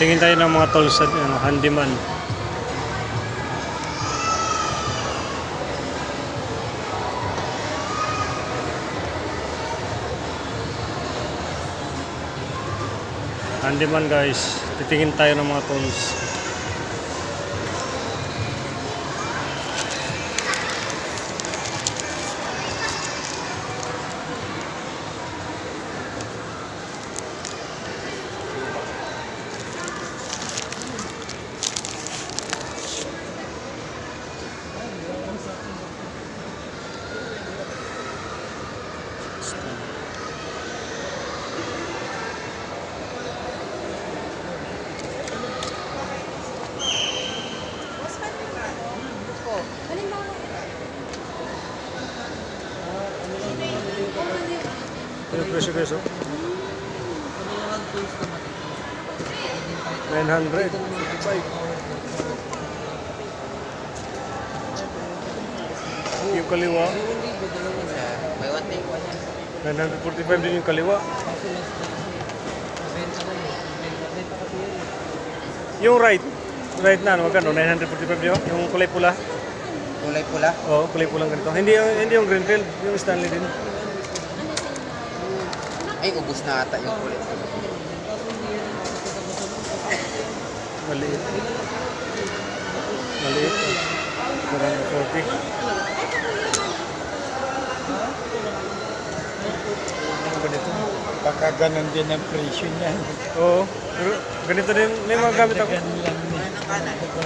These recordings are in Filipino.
Tingin tayo ng mga tools sa handyman. Handyman guys, titingin tayo ng mga tools. Ano presyo guys, oh? 900. Yung kaliwa 945 din yung kaliwa. Yung right na ano, magkano? 945 yun? Yung kulay pula? Kulay pula? Oo, kulay pulang ganito. Hindi yung Greenfield, yung Stanley din. Ay, ubus na ata yung kulay. Maliit. Maliit. 440. Ganito. Baka ganun din ang presyo niyan. Oo. Pero ganito din. May mga gamit ako.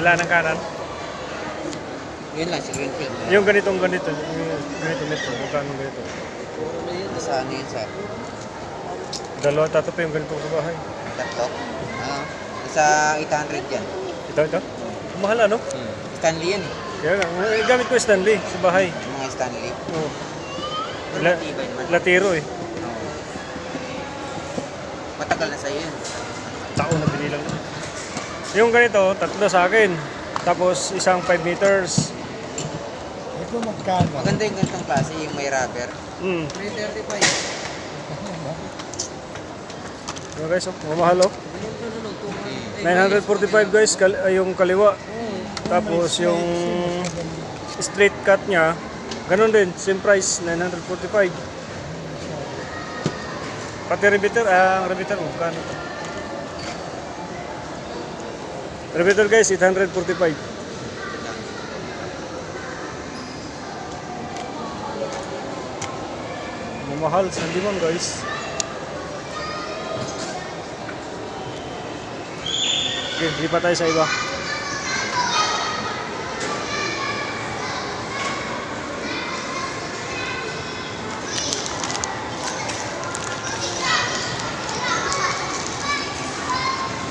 Wala ng kanan. Yun lang, si Greenfield. Yung ganitong ganito. Yung ganito nito. Magkano ganito? Sa ano yun, sir? Dalawa, tatlo pa yung ganito sa bahay. Tatlo? Sa 800 yan. Ito. Mahal ano? Stanley yan eh. Kaya lang. Gamit ko Stanley sa bahay. Yung mga Stanley. Oo. Matibay naman. Latiro eh. Oo. Matagal na sa'yo yun. Taon na binilang. Yung ganito, tatlo sa akin. Tapos isang 5 meters. Ito magkano? Maganda yung ganitong klase, yung may rubber. 335. Yung guys, oh, mamahal oh. 945 guys, yung kaliwa. Tapos yung straight cut niya, ganun din, same price, 945. Pati repeater, ang repeater mo, kano? Repeater guys, 845. Mamahal, sandiman guys. Okay, lipat tayo sa iba.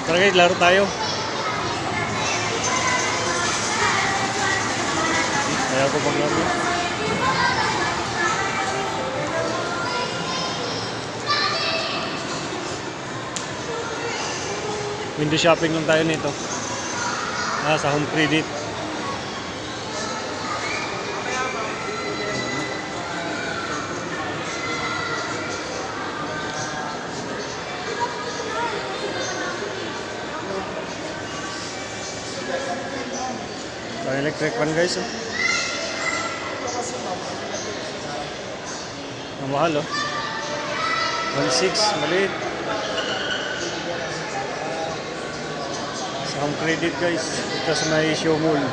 Tara guys, laro tayo. Kaya ako maglaro. Window shopping lang tayo nito. Sa Home Credit. Electric fan guys, oh. Ang mahal, oh. 1.6, maliit. Sa Home Credit guys, ito sa may show mall.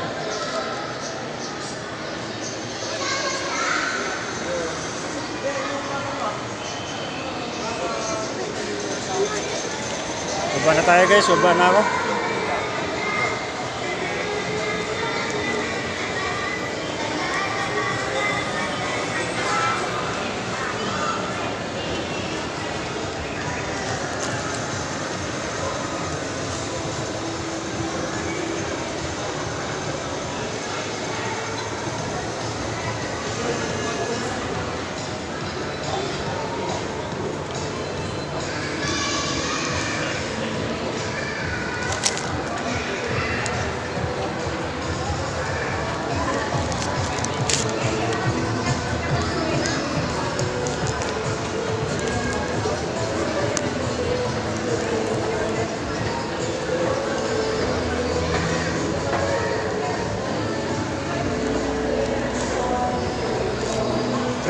Baba na tayo guys, baba na ako.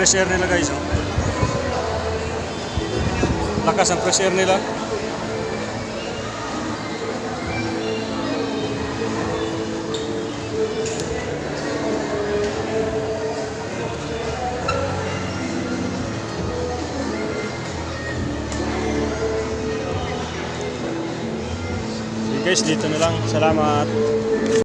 fresh air nila guys. Oh. Lakas ang fresh air nila. Guys, dito na lang. Salamat.